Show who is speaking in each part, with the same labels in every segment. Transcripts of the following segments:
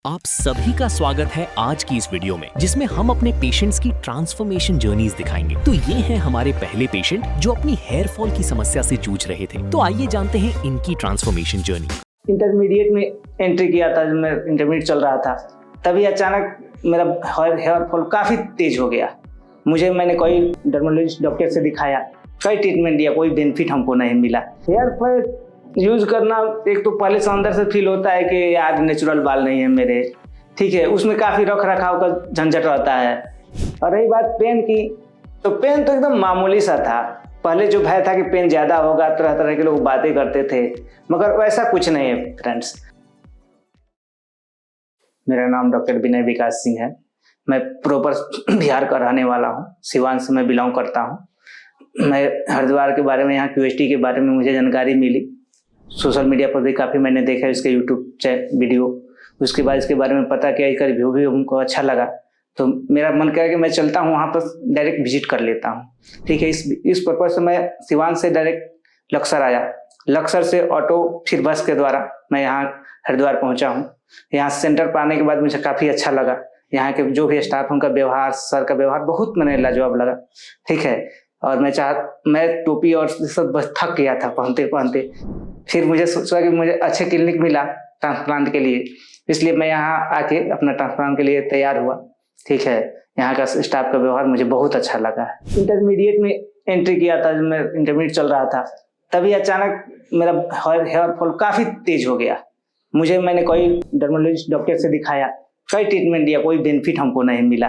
Speaker 1: आप सभी का स्वागत है आज की इस वीडियो में, जिसमें हम अपने पेशेंट्स की ट्रांसफॉर्मेशन जर्नीज दिखाएंगे। तो ये हैं हमारे पहले पेशेंट जो अपनी हेयर फॉल की समस्या से जूझ रहे थे। तो आइए जानते हैं इनकी ट्रांसफॉर्मेशन जर्नी।
Speaker 2: इंटरमीडिएट में एंट्री किया था, जब मैं इंटरमीडिएट चल रहा था, तभी अचानक मेरा हेयर फॉल काफ़ी तेज हो गया। मैंने कोई डर्मेटोलॉजिस्ट डॉक्टर से दिखाया, कई ट्रीटमेंट दिया, कोई बेनिफिट हमको नहीं मिला। हेयर फॉल यूज करना एक तो पहले से अंदर से फील होता है कि यार नेचुरल बाल नहीं है मेरे, ठीक है, उसमें काफ़ी रख रखाव का झंझट रहता है। और रही बात पेन की, तो पेन तो एकदम मामूली सा था। पहले जो भय था कि पेन ज़्यादा होगा, तरह तरह के लोग बातें करते थे, मगर वैसा कुछ नहीं है फ्रेंड्स। मेरा नाम डॉक्टर विनय विकास सिंह है। मैं प्रॉपर बिहार का रहने वाला हूँ, सिवान से मैं बिलोंग करता हूँ। मैं हरिद्वार के बारे में, यहाँ क्यूएसटी के बारे में मुझे जानकारी मिली, सोशल मीडिया पर भी काफ़ी मैंने देखा इसके यूट्यूब वीडियो। उसके बाद इसके बारे में पता किया, इसका रिव्यू भी हमको अच्छा लगा, तो मेरा मन करा कि मैं चलता हूँ वहाँ पर, डायरेक्ट विजिट कर लेता हूँ, ठीक है। इस पर्पज से मैं सिवान से डायरेक्ट लक्सर आया, लक्सर से ऑटो फिर बस के द्वारा मैं यहाँ हरिद्वार पहुँचा हूँ। यहाँ सेंटर पर आने के बाद मुझे काफ़ी अच्छा लगा। यहाँ के जो भी स्टाफ, उनका व्यवहार, सर का व्यवहार बहुत मैंने लाजवाब लगा, ठीक है। और मैं टोपी और सब बस थक गया था पहनते पहनते। फिर मुझे सोचा कि मुझे अच्छे क्लिनिक मिला ट्रांसप्लांट के लिए, इसलिए मैं यहाँ आके अपना ट्रांसप्लांट के लिए तैयार हुआ, ठीक है। यहाँ का स्टाफ का व्यवहार मुझे बहुत अच्छा लगा। इंटरमीडिएट में एंट्री किया था, जब मैं इंटरमीडिएट चल रहा था, तभी अचानक मेरा हेयर फॉल काफ़ी तेज हो गया। मैंने कोई डर्मेटोलॉजिस्ट डॉक्टर से दिखाया, कई ट्रीटमेंट दिया, कोई बेनिफिट हमको नहीं मिला।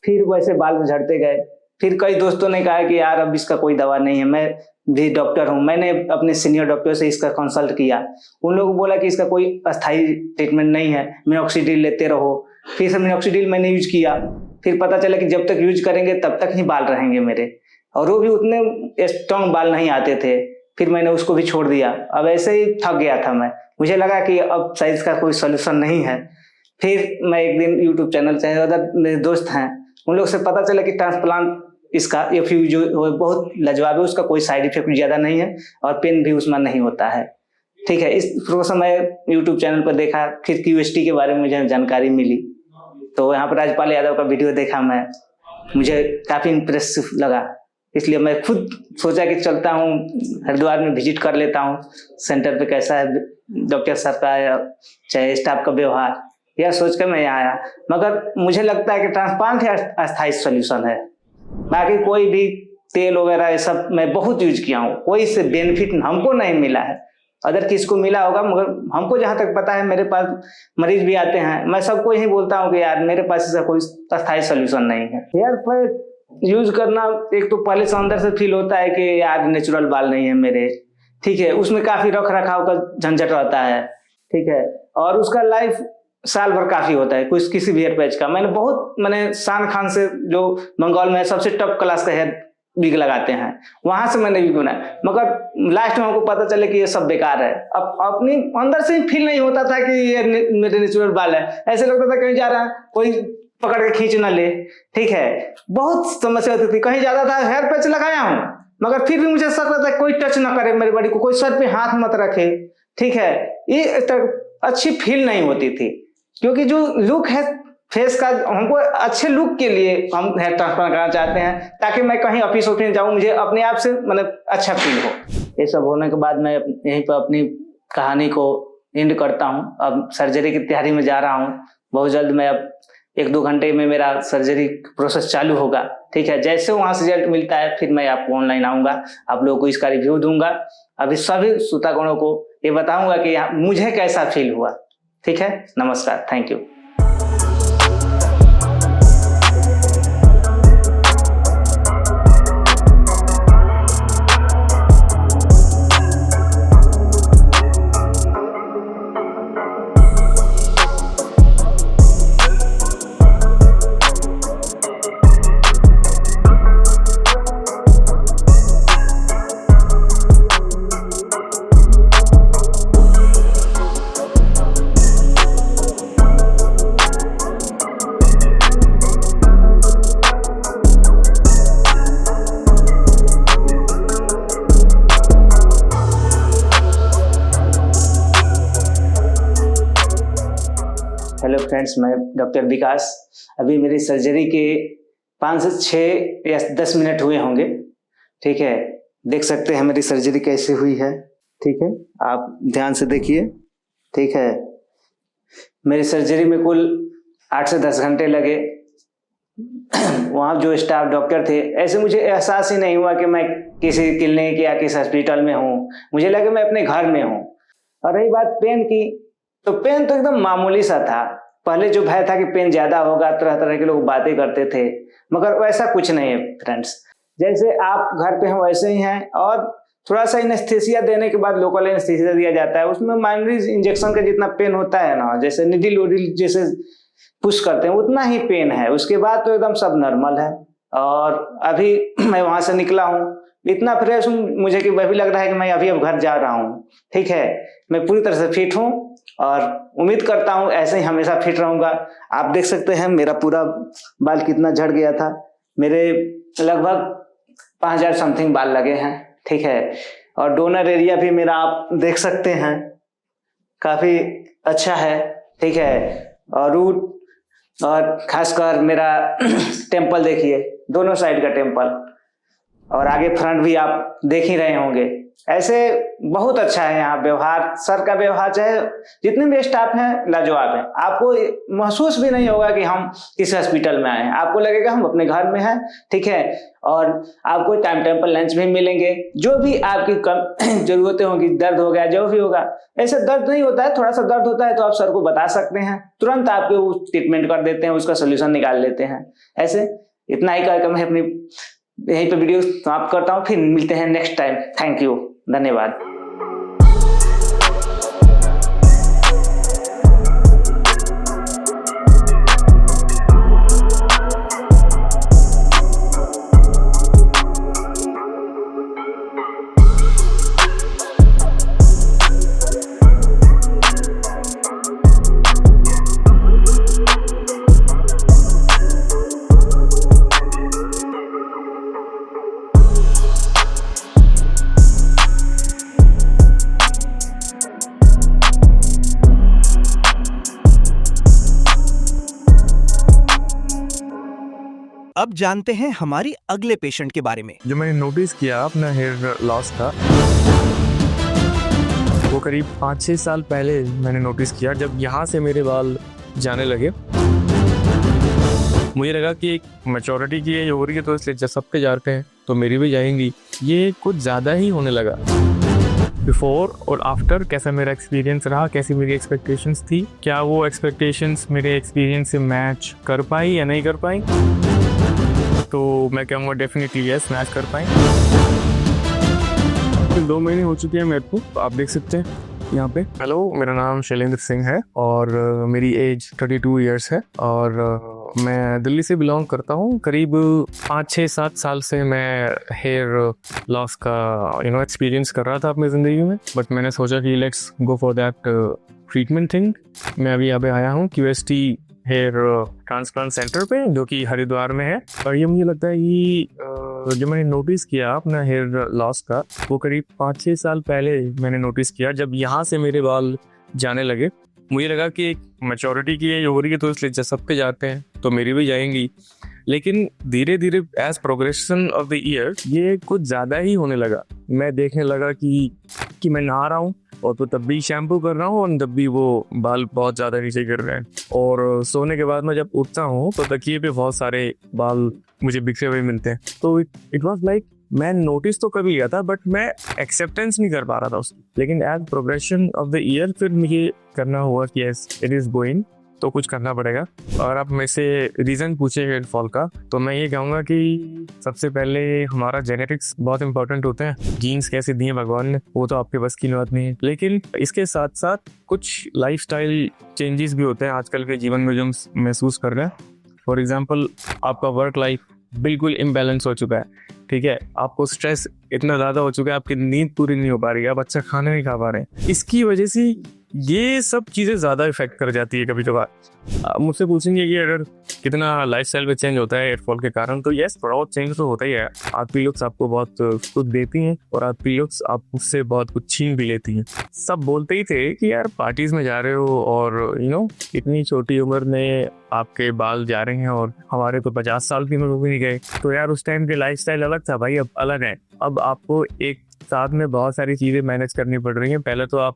Speaker 2: फिर वैसे बाल झड़ते गए। फिर कई दोस्तों ने कहा कि यार अब इसका कोई दवा नहीं है। मैं भी डॉक्टर हूँ, मैंने अपने सीनियर डॉक्टर से इसका कंसल्ट किया। उन लोगों को बोला कि इसका कोई अस्थायी ट्रीटमेंट नहीं है, मिनॉक्सिडिल लेते रहो। फिर से मिनॉक्सिडिल मैंने यूज किया, फिर पता चला कि जब तक यूज करेंगे तब तक ही बाल रहेंगे मेरे, और वो भी उतने स्ट्रॉन्ग बाल नहीं आते थे। फिर मैंने उसको भी छोड़ दिया। अब ऐसे ही थक गया था मैं, मुझे लगा कि अब शायद इसका कोई सोल्यूशन नहीं है। फिर मैं एक दिन यूट्यूब चैनल से, अदर मेरे दोस्त हैं, उन लोग से पता चला कि ट्रांसप्लांट इसका एफयू जो बहुत लाजवाब है, उसका कोई साइड इफेक्ट ज़्यादा नहीं है और पेन भी उसमें नहीं होता है, ठीक है। इस प्रोसेस मैं यूट्यूब चैनल पर देखा, फिर क्यूएसटी के बारे में मुझे जानकारी मिली, तो यहाँ पर राजपाल यादव का वीडियो देखा मैं, मुझे काफ़ी इम्प्रेसिव लगा। इसलिए मैं खुद सोचा कि चलता हूँ हरिद्वार में, विजिट कर लेता हूँ सेंटर पे कैसा है डॉक्टर साहब का या चाहे स्टाफ का व्यवहार, यह सोच कर मैं यहाँ आया। मगर मुझे लगता है कि ट्रांसप्लांट ही अस्थायी सोल्यूशन है। बाकी कोई भी तेल वगैरह ये सब मैं बहुत यूज किया हूँ, कोई से बेनिफिट हमको नहीं मिला है। अदर किसको मिला होगा, मगर हमको जहाँ तक पता है, मेरे पास मरीज भी आते हैं, मैं सबको यही बोलता हूँ कि यार मेरे पास इसका कोई अस्थायी सोल्यूशन नहीं है। हेयर फॉल यूज करना एक तो पहले से अंदर से फील होता है कि यार नेचुरल बाल नहीं है मेरे, ठीक है, उसमें काफ़ी रख रखाव का झंझट रहता है, ठीक है। और उसका लाइफ साल भर काफ़ी होता है किसी भी हेयर पैच का। मैंने शान खान से, जो बंगाल में सबसे टॉप क्लास का हेयर विग लगाते हैं, वहां से मैंने विग बनाया, मगर लास्ट में हमको पता चले कि ये सब बेकार है। अब अपनी अंदर से ही फील नहीं होता था कि ये मेरे नेचुरल बाल है, ऐसे लगता था कहीं जा रहा है कोई पकड़ के खींच ना ले, ठीक है। बहुत समस्या होती थी, कहीं जाता था हेयर पैच लगाया हूँ, मगर फिर भी मुझे शक रहता है कोई टच ना करे मेरी बॉडी को, कोई सर पे हाथ मत रखे, ठीक है। ये अच्छी फील नहीं होती थी, क्योंकि जो लुक है फेस का, हमको अच्छे लुक के लिए हम हेयर ट्रांसप्लांट करना चाहते हैं, ताकि मैं कहीं ऑफिस जाऊँ, मुझे अपने आप से मतलब अच्छा फील हो। ये सब होने के बाद मैं यहीं पर अपनी कहानी को एंड करता हूँ। अब सर्जरी की तैयारी में जा रहा हूँ, बहुत जल्द मैं अब 1-2 घंटे में मेरा सर्जरी प्रोसेस चालू होगा, ठीक है। जैसे वहाँ से रिजल्ट मिलता है, फिर मैं आपको ऑनलाइन आऊँगा, आप लोगों को इसका रिव्यू दूंगा। अभी सभी श्रोतागणों को ये बताऊँगा कि मुझे कैसा फील हुआ, ठीक है। नमस्कार, थैंक यू। फ्रेंड्स, मैं डॉक्टर विकास। अभी मेरी सर्जरी के 5 से 6 या 10 मिनट हुए होंगे। ठीक है, देख सकते हैं मेरी सर्जरी कैसे हुई है। ठीक है, आप ध्यान से देखिए। ठीक है, मेरी सर्जरी में कुल 8 से 10 घंटे लगे। वहाँ जो स्टाफ डॉक्टर थे, ऐसे मुझे एहसास ही नहीं हुआ कि मैं किसी क्लिनिक या किसी हॉस्पिटल में हूँ। मुझे लगा मैं अपने घर में हूँ। और रही बात पेन की, तो पेन तो एकदम मामूली सा था। पहले जो भय था कि पेन ज्यादा होगा, तरह तरह के लोग बातें करते थे, मगर वैसा कुछ नहीं है फ्रेंड्स। जैसे आप घर पे हैं वैसे ही हैं। और थोड़ा सा एनेस्थीसिया देने के बाद लोकल एनेस्थीसिया दिया जाता है, उसमें माइनरी इंजेक्शन का जितना पेन होता है ना, जैसे निडिल उडिल जैसे पुश करते हैं उतना ही पेन है। उसके बाद तो एकदम सब नॉर्मल है। और अभी मैं वहां से निकला हूँ इतना फ्रेश हूँ मुझे कि वह भी लग रहा है कि मैं अभी अब घर जा रहा हूँ। ठीक है, मैं पूरी तरह से फिट हूँ और उम्मीद करता हूँ ऐसे ही हमेशा फिट रहूंगा। आप देख सकते हैं मेरा पूरा बाल कितना झड़ गया था। मेरे लगभग 5000 समथिंग बाल लगे हैं। ठीक है, और डोनर एरिया भी मेरा आप देख सकते हैं काफी अच्छा है। ठीक है, और रूट और खासकर मेरा टेम्पल देखिए, दोनों साइड का टेम्पल, और आगे फ्रंट भी आप देख ही रहे होंगे। ऐसे बहुत अच्छा है यहाँ व्यवहार। सर का व्यवहार चाहे जितने भी स्टाफ हैं लाजवाब है। आपको महसूस भी नहीं होगा कि हम किस हॉस्पिटल में आए हैं, आपको लगेगा हम अपने घर में हैं। ठीक है, और आपको टाइम टाइम पर लंच भी मिलेंगे। जो भी आपकी कम जरूरतें होंगी, दर्द हो गया, जो भी होगा, ऐसे दर्द नहीं होता है, थोड़ा सा दर्द होता है तो आप सर को बता सकते हैं, तुरंत आपको ट्रीटमेंट कर देते हैं, उसका सोल्यूशन निकाल लेते हैं। ऐसे इतना ही कार्यक्रम है, अपनी यहीं पे वीडियो समाप्त करता हूँ। फिर मिलते हैं नेक्स्ट टाइम। थैंक यू, धन्यवाद।
Speaker 3: अब जानते हैं हमारी अगले पेशेंट के बारे में।
Speaker 4: जो मैंने नोटिस किया अपना हेयर लॉस का, वो करीब 5-6 साल पहले मैंने नोटिस किया, जब यहाँ से मेरे बाल जाने लगे। मुझे लगा कि एक मैच्योरिटी की एज हो रही है तो इसलिए जब सबके जाते हैं तो मेरी भी जाएंगी। ये कुछ ज़्यादा ही होने लगा। बिफोर और आफ्टर कैसा मेरा एक्सपीरियंस रहा, कैसी मेरी एक्सपेक्टेशंस थी, क्या वो एक्सपेक्टेशंस मेरे एक्सपीरियंस से मैच कर पाई या नहीं कर पाई? तो मैं कहूँगा डेफिनेटली यस, मैच कर पाए। 2 महीने हो चुके हैं मेरे को, आप देख सकते हैं यहाँ पे। हेलो, मेरा नाम शैलेंद्र सिंह है और मेरी एज 32 इयर्स है और मैं दिल्ली से बिलोंग करता हूँ। करीब 5-6-7 साल से मैं हेयर लॉस का एक्सपीरियंस कर रहा था अपनी ज़िंदगी में, बट मैंने सोचा कि let's go for that treatment thing. मैं अभी यहाँ पे आया हूँ QST हेयर ट्रांसप्लांट सेंटर पे, जो कि हरिद्वार में है। और ये मुझे लगता है कि जो मैंने नोटिस किया अपना हेयर लॉस का, वो करीब 5-6 साल पहले मैंने नोटिस किया, जब यहाँ से मेरे बाल जाने लगे। मुझे लगा कि एक मैच्योरिटी की एज हो रही है तो इसलिए जब सबके जाते हैं तो मेरी भी जाएंगी। लेकिन धीरे धीरे as progression of the year ये कुछ ज़्यादा ही होने लगा। मैं देखने लगा कि मैं नहा रहा हूँ और तो तब भी शैम्पू कर रहा हूँ और तब भी वो बाल बहुत ज़्यादा नीचे गिर रहे हैं। और सोने के बाद मैं जब उठता हूँ तो तकिए पे बहुत सारे बाल मुझे बिखरे हुए मिलते हैं। तो इट वॉज लाइक, मैं नोटिस तो कर लिया था बट मैं एक्सेप्टेंस नहीं कर पा रहा था उसकी। लेकिन as progression of the year फिर मुझे करना हुआ कि यस इट इज़ गोइंग, तो कुछ करना पड़ेगा। और आप मेरे से रीज़न पूछेंगे हेयर फॉल का, तो मैं ये कहूँगा कि सबसे पहले हमारा जेनेटिक्स बहुत इंपॉर्टेंट होते हैं। जीन्स कैसे दिए भगवान ने, वो तो आपके बस की बात नहीं है। लेकिन इसके साथ साथ कुछ लाइफस्टाइल चेंजेस भी होते हैं आजकल के जीवन में जो हम महसूस कर रहे हैं। फॉर एग्जाम्पल, आपका वर्क लाइफ बिल्कुल इम्बैलेंस हो चुका है। ठीक है, आपको स्ट्रेस इतना ज़्यादा हो चुका है, आपकी नींद पूरी नहीं हो पा रही है, आप अच्छा खाना नहीं खा पा रहे हैं। इसकी वजह से ये सब चीज़ें ज़्यादा इफेक्ट कर जाती है कभी कभार। आप मुझसे पूछेंगे कि अगर कितना लाइफस्टाइल में चेंज होता है एयरफॉल के कारण, तो यस थोड़ा बहुत चेंज तो होता ही है। आपकी लुक्स आपको बहुत कुछ देती हैं और आपकी लुक्स आप उससे बहुत कुछ छीन भी लेती हैं। सब बोलते ही थे कि यार पार्टीज में जा रहे हो और इतनी छोटी उम्र में आपके बाल जा रहे हैं, और हमारे तो 50 साल की उम्र भी नहीं गए। तो यार उस टाइम के लाइफस्टाइल अलग था भाई, अब अलग है। अब आपको एक साथ में बहुत सारी चीजें मैनेज करनी पड़ रही हैं। पहले तो आप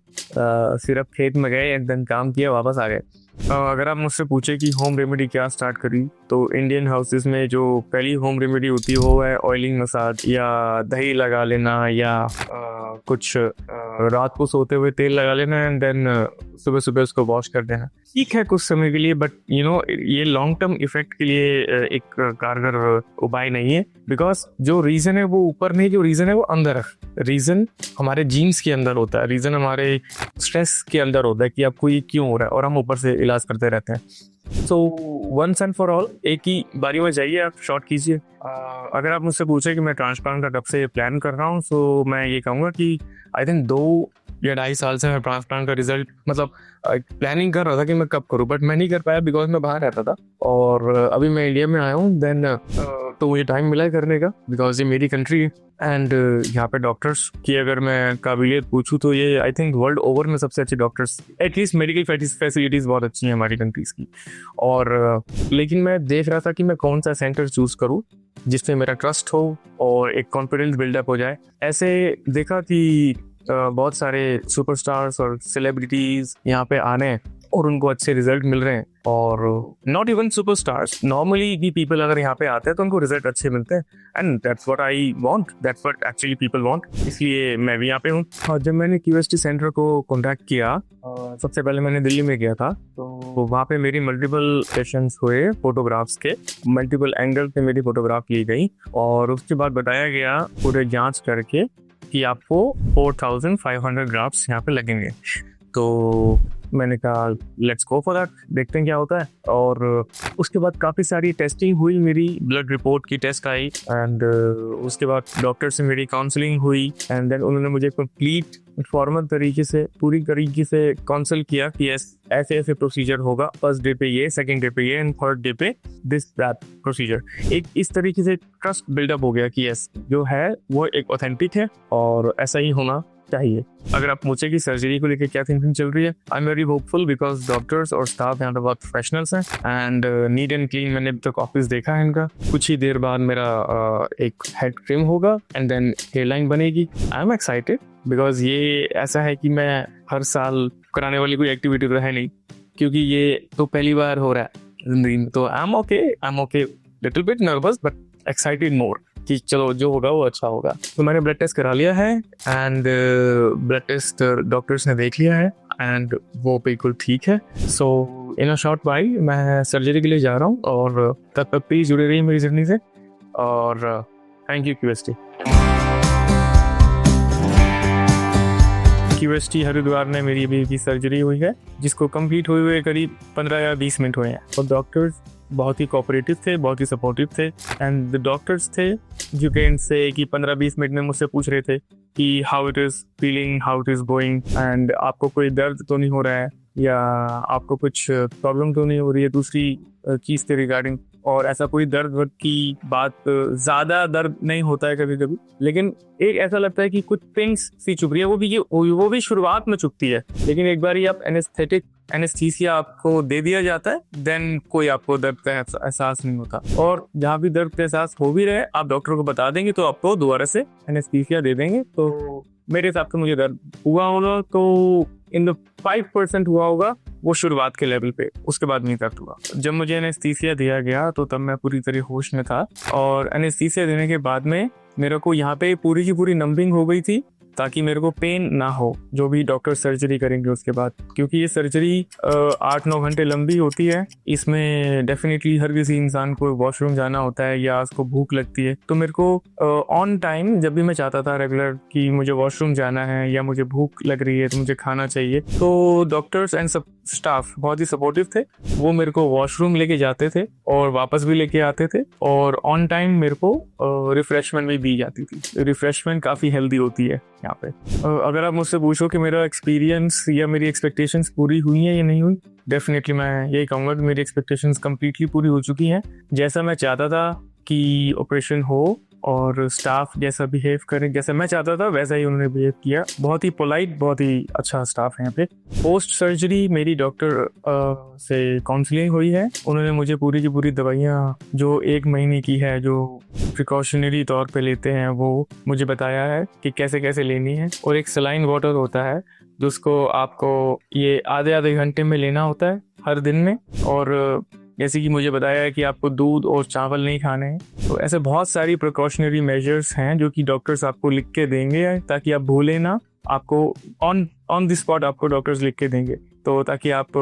Speaker 4: सिर्फ खेत में गए, एक दिन काम किया, वापस आ गए। अगर आप मुझसे पूछे कि होम रेमेडी क्या स्टार्ट करी, तो इंडियन हाउसेस में जो पहली होम रेमेडी होती है वो है ऑयलिंग मसाज, या दही लगा लेना, या कुछ रात को सोते हुए तेल लगा लेना एंड देन सुबह सुबह उसको वॉश कर देना। ठीक है कुछ समय के लिए, बट ये लॉन्ग टर्म इफेक्ट के लिए एक कारगर उपाय नहीं है। बिकॉज जो रीजन है वो ऊपर नहीं, जो रीजन है वो अंदर है। रीजन हमारे जीन्स के अंदर होता है, रीजन हमारे स्ट्रेस के अंदर होता है कि आपको ये क्यों हो रहा है, और हम ऊपर से इलाज करते रहते हैं। So once and for all एक ही बारी में जाइए, आप शॉर्ट कीजिए। अगर आप मुझसे पूछे कि मैं ट्रांसप्लांट का कब से प्लान कर रहा हूँ, सो मैं ये कहूँगा कि आई थिंक 2 या 2.5 साल से मैं ट्रांसप्लांट का रिजल्ट प्लानिंग कर रहा था कि मैं कब करूँ, बट मैं नहीं कर पाया बिकॉज मैं बाहर रहता था। और अभी मैं इंडिया में आया हूँ, देन तो मुझे टाइम मिला है करने का, बिकॉज ये मेरी कंट्री है। एंड यहाँ पे डॉक्टर्स की अगर मैं काबिलियत पूछूँ तो ये आई थिंक वर्ल्ड ओवर में सबसे अच्छे डॉक्टर्स, एटलीस्ट मेडिकल फैसिलिटीज़ बहुत अच्छी हैं हमारी कंट्रीज़ की। और लेकिन मैं देख रहा था कि मैं कौन सा सेंटर चूज़ करूँ जिससे मेरा ट्रस्ट हो और एक कॉन्फिडेंस बिल्डअप हो जाए। ऐसे देखा कि बहुत सारे सुपरस्टार्स और सेलिब्रिटीज़ यहाँ पे आ रहे हैं और उनको अच्छे रिजल्ट मिल रहे हैं। और नॉट इवन सुपरस्टार्स, नॉर्मली भी पीपल अगर यहाँ पे आते हैं तो उनको रिजल्ट अच्छे मिलते हैं। And that's what I want, that's what actually people want, इसलिए मैं भी यहाँ पे हूँ। और जब मैंने क्यूएसटी सेंटर को कॉन्टैक्ट किया, सबसे पहले मैंने दिल्ली में किया था, तो वहाँ पे मेरी मल्टीपल सेशंस हुए फोटोग्राफ्स के, मल्टीपल एंगल पे मेरी फोटोग्राफ ली गई और उसके बाद बताया गया पूरे जाँच करके कि आपको 4500 ग्राफ्स यहाँ पे लगेंगे। तो मैंने कहा लेट्स गो फॉर दैट, देखते हैं क्या होता है। और उसके बाद काफ़ी सारी टेस्टिंग हुई, मेरी ब्लड रिपोर्ट की टेस्ट आई, एंड उसके बाद डॉक्टर से मेरी काउंसलिंग हुई, एंड देन उन्होंने मुझे कंप्लीट फॉर्मल तरीके से, पूरी तरीके से काउंसल किया कि ऐसे ऐसे प्रोसीजर होगा, फर्स्ट डे पे ये, सेकंड डे पे ये, एंड थर्ड डे पे दिस दैट प्रोसीजर। एक इस तरीके से ट्रस्ट बिल्डअप हो गया कि यस जो है वो एक ऑथेंटिक है और ऐसा ही होना चाहिए। अगर आप पूछे कि सर्जरी को लेकर क्या थिंकिंग चल रही है, I am very hopeful because doctors और स्टाफ यहाँ पे बहुत प्रोफेशनल्स हैं एंड नीट एंड क्लीन। मैंने अभी तक ऑफिस देखा है इनका। कुछ ही देर बाद मेरा एक हेड ट्रिम होगा एंड देन हेयरलाइन बनेगी। आई एम एक्साइटेड बिकॉज ये ऐसा है कि मैं हर साल कराने वाली कोई एक्टिविटी तो है नहीं, क्योंकि ये तो पहली बार हो रहा है जिंदगी में। तो I am okay little bit nervous but excited more कि चलो जो होगा वो अच्छा होगा। तो मैंने ब्लड टेस्ट करा लिया है एंड ब्लड टेस्ट डॉक्टर्स ने देख लिया है एंड वो बिल्कुल ठीक है। सो इन अ शॉर्ट वाइल मैं सर्जरी के लिए जा रहा हूँ और तब तक प्लीज जुड़े रहिए मेरी जर्नी से। और थैंक यू क्यूएसटी हरिद्वार ने मेरी अभी की सर्जरी हुई है जिसको कंप्लीट हुए करीब 15 या 20 मिनट हुए हैं। और डॉक्टर्स बहुत ही कोऑपरेटिव थे, बहुत ही सपोर्टिव थे एंड द डॉक्टर्स थे यू कैन से कि 15-20 मिनट में मुझसे पूछ रहे थे कि how it is feeling, how it is going, and आपको कोई दर्द तो नहीं हो रहा है या आपको कुछ प्रॉब्लम तो नहीं हो रही है दूसरी चीज़ के रिगार्डिंग। और ऐसा कोई दर्द वर्द की बात, ज़्यादा दर्द नहीं होता है कभी कभी, लेकिन एक ऐसा लगता है कि कुछ पिंस सी चुभ रही है, वो भी शुरुआत में चुभती है, लेकिन एक बार ही आप एनेस्थीसिया आपको दे दिया जाता है देन कोई आपको दर्द का एहसास नहीं होता। और जहाँ भी दर्द का एहसास हो भी रहे आप डॉक्टर को बता देंगे तो आपको दोबारा से एनेस्थीसिया दे देंगे। तो मेरे हिसाब से मुझे दर्द हुआ होगा तो इन द 5% हुआ होगा वो शुरुआत के लेवल पे, उसके बाद नहीं दर्द हुआ। जब मुझे एनेस्थीसिया दिया गया तो तब मैं पूरी तरह होश में था और एनेस्थीसिया देने के बाद में मेरे को यहाँ पे पूरी की पूरी नंबिंग हो गई थी ताकि मेरे को पेन ना हो जो भी डॉक्टर सर्जरी करेंगे उसके बाद, क्योंकि ये सर्जरी 8-9 घंटे लंबी होती है। इसमें डेफिनेटली हर किसी इंसान को वॉशरूम जाना होता है या उसको भूख लगती है। तो मेरे को ऑन टाइम जब भी मैं चाहता था रेगुलर कि मुझे वॉशरूम जाना है या मुझे भूख लग रही है तो मुझे खाना चाहिए, तो डॉक्टर्स एंड सब स्टाफ बहुत ही सपोर्टिव थे। वो मेरे को वॉशरूम लेके जाते थे और वापस भी लेके आते थे और ऑन टाइम मेरे को रिफ्रेशमेंट भी दी जाती थी। रिफ्रेशमेंट काफ़ी हेल्दी होती है यहाँ पे। अगर आप मुझसे पूछो कि मेरा एक्सपीरियंस या मेरी एक्सपेक्टेशंस पूरी हुई हैं या नहीं हुई, डेफिनेटली मैं यही कहूँगा कि मेरी एक्सपेक्टेशंस कम्प्लीटली पूरी हो चुकी हैं। जैसा मैं चाहता था कि ऑपरेशन हो और स्टाफ जैसा बिहेव करें, जैसा मैं चाहता था वैसा ही उन्होंने बिहेव किया। बहुत ही पोलाइट, बहुत ही अच्छा स्टाफ है यहाँ पे। पोस्ट सर्जरी मेरी डॉक्टर से काउंसलिंग हुई है। उन्होंने मुझे पूरी की पूरी दवाइयाँ जो 1 महीने की है, जो प्रिकॉशनरी तौर पे लेते हैं, वो मुझे बताया है कि कैसे कैसे लेनी है। और एक सलाइन वाटर होता है जिसको आपको ये आधे घंटे में लेना होता है हर दिन में। और जैसे कि मुझे बताया है कि आपको दूध और चावल नहीं खाने हैं। तो ऐसे बहुत सारी प्रिकॉशनरी मेजर्स हैं जो कि डॉक्टर्स आपको लिख के देंगे ताकि आप भूलें ना। आपको ऑन द स्पॉट आपको डॉक्टर्स लिख के देंगे, तो ताकि आप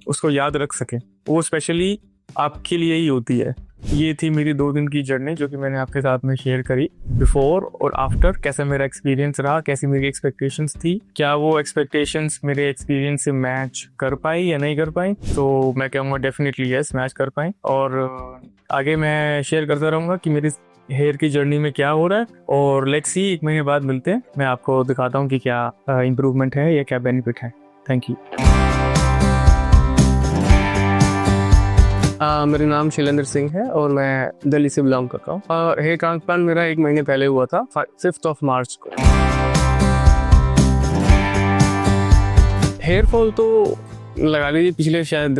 Speaker 4: उसको याद रख सकें। वो स्पेशली आपके लिए ही होती है। ये थी मेरी 2 दिन की जर्नी जो कि मैंने आपके साथ में शेयर करी। बिफोर और आफ्टर कैसा मेरा एक्सपीरियंस रहा, कैसी मेरी एक्सपेक्टेशंस थी, क्या वो एक्सपेक्टेशंस मेरे एक्सपीरियंस से मैच कर पाई या नहीं कर पाई। तो मैं कहूँगा डेफिनेटली यस, मैच कर पाई। और आगे मैं शेयर करता रहूँगा कि मेरी हेयर की जर्नी में क्या हो रहा है। और लेट्स सी, 1 महीने बाद मिलते हैं। मैं आपको दिखाता हूँ कि क्या इम्प्रूवमेंट है या क्या बेनिफिट है। Thank you. मेरा नाम शैलेंद्र सिंह है और मैं दिल्ली से बिलोंग करता हूँ। हेयर ट्रांसप्लांट मेरा 1 महीने पहले हुआ था, 5 मार्च को। हेयर फॉल तो लगा लीजिए पिछले शायद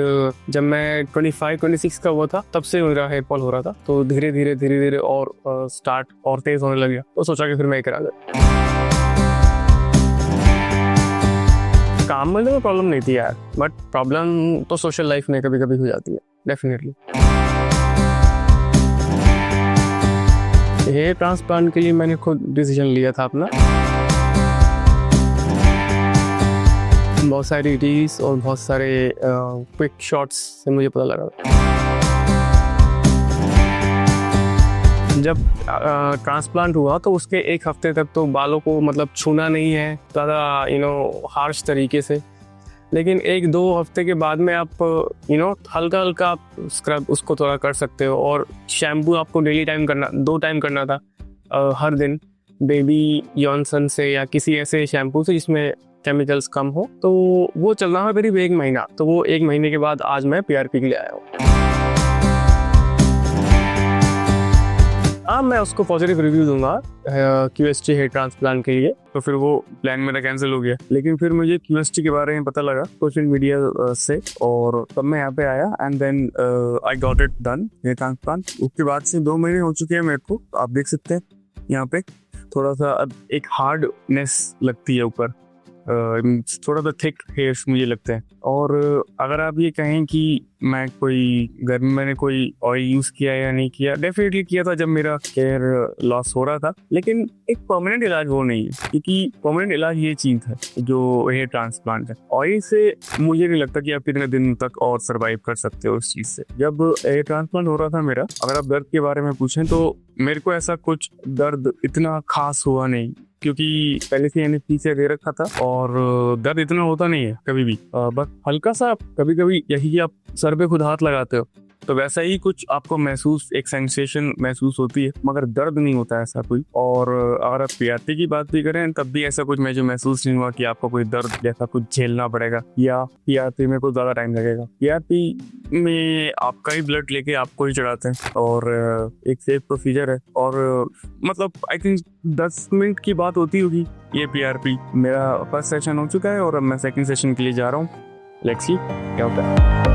Speaker 4: जब मैं 25-26 का हुआ था तब से मेरा हेयर फॉल हो रहा था। तो धीरे धीरे और स्टार्ट और तेज होने लग गया। तो सोचा कि फिर मैं करा दे। काम में तो प्रॉब्लम नहीं थी यार, बट प्रॉब्लम तो सोशल लाइफ में कभी कभी हो जाती है डेफिनेटली। हेयर ट्रांसप्लांट के लिए मैंने खुद डिसीजन लिया था अपना। बहुत सारी रील्स और बहुत सारे क्विक शॉट्स से मुझे पता लगा। जब ट्रांसप्लांट हुआ तो उसके 1 हफ्ते तक तो बालों को मतलब छूना नहीं है ज़्यादा हार्श तरीके से। लेकिन 1-2 हफ्ते के बाद में आप हल्का हल्का स्क्रब उसको थोड़ा कर सकते हो। और शैम्पू आपको डेली टाइम करना, 2 टाइम करना था हर दिन, बेबी जॉनसन से या किसी ऐसे शैम्पू से जिसमें केमिकल्स कम हो। तो वो चल रहा है करीब 1 महीना। तो वो 1 महीने के बाद आज मैं PRP के लिए आया हूँ। मैं उसको पॉजिटिव रिव्यू दूंगा QST हेयर ट्रांसप्लांट के लिए। तो फिर वो प्लान मेरा कैंसिल हो गया। लेकिन फिर मुझे QST के बारे में पता लगा सोशल मीडिया से, और तब मैं यहाँ पे आया and then I got it done hair transplant. उसके बाद से 2 महीने हो चुके हैं मेरे को। आप देख सकते हैं यहाँ पे थोड़ा सा अब एक हार्डनेस लगती है ऊपर, थोड़ा सा थिक हेयर्स मुझे लगते हैं। और अगर आप ये कहें कि मैं मैंने कोई ऑयल यूज़ किया या नहीं किया, डेफिनेटली किया था जब मेरा हेयर लॉस हो रहा था। लेकिन एक परमानेंट इलाज वो नहीं है, क्योंकि परमानेंट इलाज ये चीज़ है जो हेयर ट्रांसप्लांट है। ऑयल से मुझे नहीं लगता कि आप कितने दिन तक और सर्वाइव कर सकते हो उस चीज़ से। जब हेयर ट्रांसप्लांट हो रहा था मेरा, अगर आप दर्द के बारे में पूछें तो मेरे को ऐसा कुछ दर्द इतना खास हुआ नहीं, क्योंकि पहले से एनेस्थीसिया दे रखा था और दर्द इतना होता नहीं है कभी भी। बस हल्का सा कभी कभी यही आप सर पे खुद हाथ लगाते हो तो वैसा ही कुछ आपको एक सेंसेशन महसूस होती है, मगर दर्द नहीं होता ऐसा कोई। और अगर आप PRP की बात भी करें तब भी ऐसा कुछ मुझे महसूस नहीं हुआ कि आपको कोई दर्द जैसा कुछ झेलना पड़ेगा या PRP में कुछ ज़्यादा टाइम लगेगा। PRP में आपका ही ब्लड लेके आपको ही चढ़ाते हैं और एक सेफ प्रोसीजर है। और मतलब आई थिंक 10 मिनट की बात होती होगी ये PRP। मेरा फर्स्ट सेशन हो चुका है और अब मैं सेकंड सेशन के लिए जा रहा हूँ। लेट्स सी क्या होता है।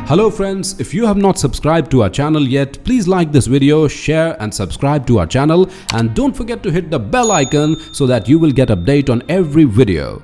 Speaker 5: Hello friends, if you have not subscribed to our channel yet, please like this video, share and subscribe to our channel, and don't forget to hit the bell icon so that you will get update on every video.